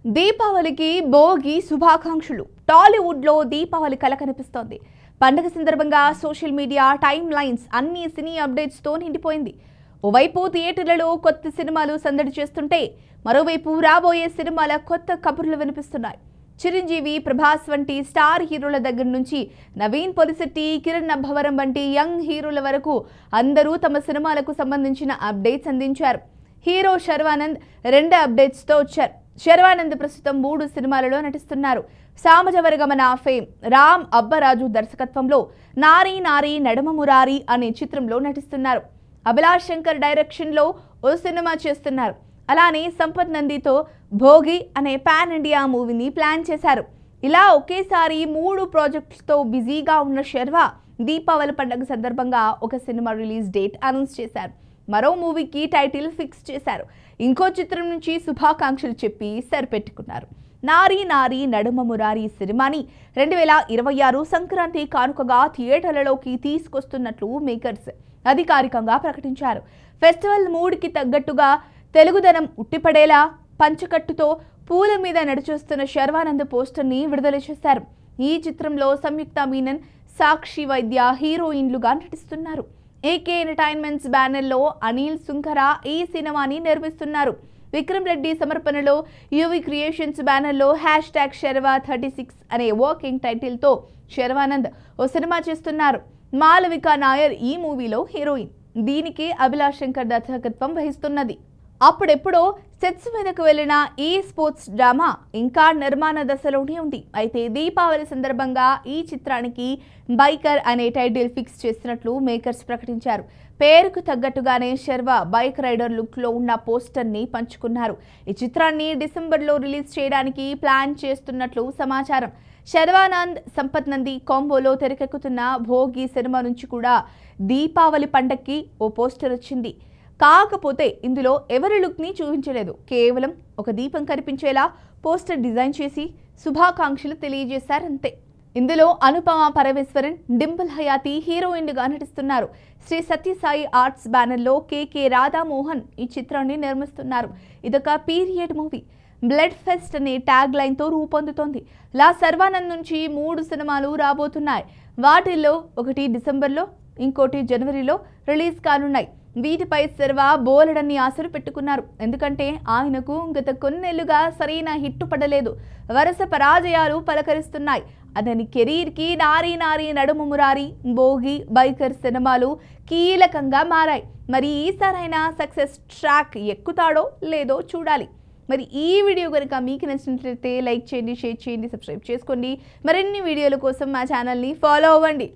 దీపావళికి భోగి శుభాకాంక్షలు. టాలీవుడ్ లో దీపావళి కల కనిపిస్తోంది. పండుగ సందర్భంగా సోషల్ మీడియా టైమ్ లైన్స్ అన్ని సినీ అప్డేట్స్ తో నిండిపోయింది. ఓవైపు థియేటర్లలో కొత్త సినిమాలు సందడి చేస్తుంటే మరోవైపు రాబోయే సినిమాల కొత్త కబుర్లు వినిపిస్తున్నాయి. చిరంజీవి, ప్రభాస్ వంటి స్టార్ హీరోల దగ్గర నుంచి నవీన్ పొలిశెట్టి, కిరణ్ అబ్బవరం వంటి యంగ్ హీరోల వరకు అందరూ తమ సినిమాలకు సంబంధించిన అప్డేట్స్ అందించారు. హీరో శర్వానంద్ 2 అప్డేట్స్ తో వచ్చారు. శర్వానంద్ ప్రస్తుతం 3 సినిమాలలో నటిస్తున్నారు. సామజవరగమన ఫేమ్ రామ్ అబ్బరాజు దర్శకత్వంలో నారీ నారీ నడుమ మురారి అనే చిత్రంలో నటిస్తున్నారు. అభిలాష్ శంకర్ డైరెక్షన్ లో ఓ సినిమా చేస్తున్నారు. అలానే సంపత్ నందితో భోగి అనే పాన్ ఇండియా మూవీని ప్లాన్ చేశారు. ఇలా ఒకేసారి 3 ప్రాజెక్ట్స్తో బిజీగా ఉన్న శర్వా దీపావళి పండుగ సందర్భంగా ఒక సినిమా రిలీజ్ డేట్ అనౌన్స్ చేశారు. మరో మూవీకి టైటిల్ ఫిక్స్ చేశారు. ఇంకో చిత్రం నుంచి శుభాకాంక్షలు చెప్పి సరిపెట్టుకున్నారు. నారీ నారీ నడుమ మురారి సినిమాని 2026 సంక్రాంతి కానుకగా థియేటర్లలోకి తీసుకొస్తున్నట్లు మేకర్స్ అధికారికంగా ప్రకటించారు. ఫెస్టివల్ మూడ్కి తగ్గట్టుగా తెలుగుదనం ఉట్టిపడేలా పంచకట్టుతో పూల మీద నడిచొస్తున్న శర్వానంద్ పోస్టర్ని విడుదల చేశారు. ఈ చిత్రంలో సంయుక్త మీనన్, సాక్షి వైద్య హీరోయిన్లుగా నటిస్తున్నారు. ఏకే ఎంటర్టైన్మెంట్స్ బ్యానర్లో అనిల్ సుంకరా ఈ సినిమాని నిర్మిస్తున్నారు. విక్రమ్ రెడ్డి సమర్పణలో యువి క్రియేషన్స్ బ్యానర్లో #శర్వా36 అనే వర్కింగ్ టైటిల్తో శర్వానంద్ ఓ సినిమా చేస్తున్నారు. మాలవిక నాయర్ ఈ మూవీలో హీరోయిన్. దీనికి అభిలాష్ శంకర్ దర్శకత్వం వహిస్తున్నది. అప్పుడెప్పుడో సెట్స్ మీదకు వెళ్లిన ఈ స్పోర్ట్స్ డ్రామా ఇంకా నిర్మాణ దశలోనే ఉంది. అయితే దీపావళి సందర్భంగా ఈ చిత్రానికి బైకర్ అనే టైటిల్ ఫిక్స్ చేసినట్లు మేకర్స్ ప్రకటించారు. పేరుకు తగ్గట్టుగానే శర్వా బైక్ రైడర్ లుక్ లో ఉన్న పోస్టర్ ని పంచుకున్నారు. ఈ చిత్రాన్ని డిసెంబర్లో రిలీజ్ చేయడానికి ప్లాన్ చేస్తున్నట్లు సమాచారం. శర్వానంద్, సంపత్ నంది కాంబోలో తెరకెక్కుతున్న భోగి సినిమా నుంచి కూడా దీపావళి పండక్కి ఓ పోస్టర్ వచ్చింది. కాకపోతే ఇందులో ఎవరి లుక్ ని చూపించలేదు. కేవలం ఒక దీపం కనిపించేలా పోస్టర్ డిజైన్ చేసి శుభాకాంక్షలు తెలియజేశారంతే. ఇందులో అనుపమ పరమేశ్వరన్, డింపుల్ హయాతి హీరోయిన్లుగా నటిస్తున్నారు. శ్రీ సత్యసాయి ఆర్ట్స్ బ్యానర్లో కేకే రాధామోహన్ ఈ చిత్రాన్ని నిర్మిస్తున్నారు. ఇదొక పీరియడ్ మూవీ. బ్లడ్ ఫెస్ట్ అనే ట్యాగ్ లైన్ తో రూపొందుతోంది. శర్వానంద్ నుంచి 3 సినిమాలు రాబోతున్నాయి. వాటిల్లో ఒకటి డిసెంబర్లో, ఇంకోటి జనవరిలో రిలీజ్ కానున్నాయి. వీటిపై శర్వా బోలెడన్ని ఆశలు పెట్టుకున్నారు. ఎందుకంటే ఆయనకు గత కొన్నేళ్లుగా సరైన హిట్టు పడలేదు. వరుస పరాజయాలు పలకరిస్తున్నాయి. అతని కెరీర్కి నారీ నారీ నడుమ మురారి, భోగి, బైకర్ సినిమాలు కీలకంగా మారాయి. మరి ఈసారైనా సక్సెస్ ట్రాక్ ఎక్కుతాడో లేదో చూడాలి. మరి ఈ వీడియో కనుక మీకు నచ్చినట్లయితే లైక్ చేయండి, షేర్ చేయండి, సబ్స్క్రైబ్ చేసుకోండి. మరిన్ని వీడియోల కోసం మా ఛానల్ని ఫాలో అవ్వండి.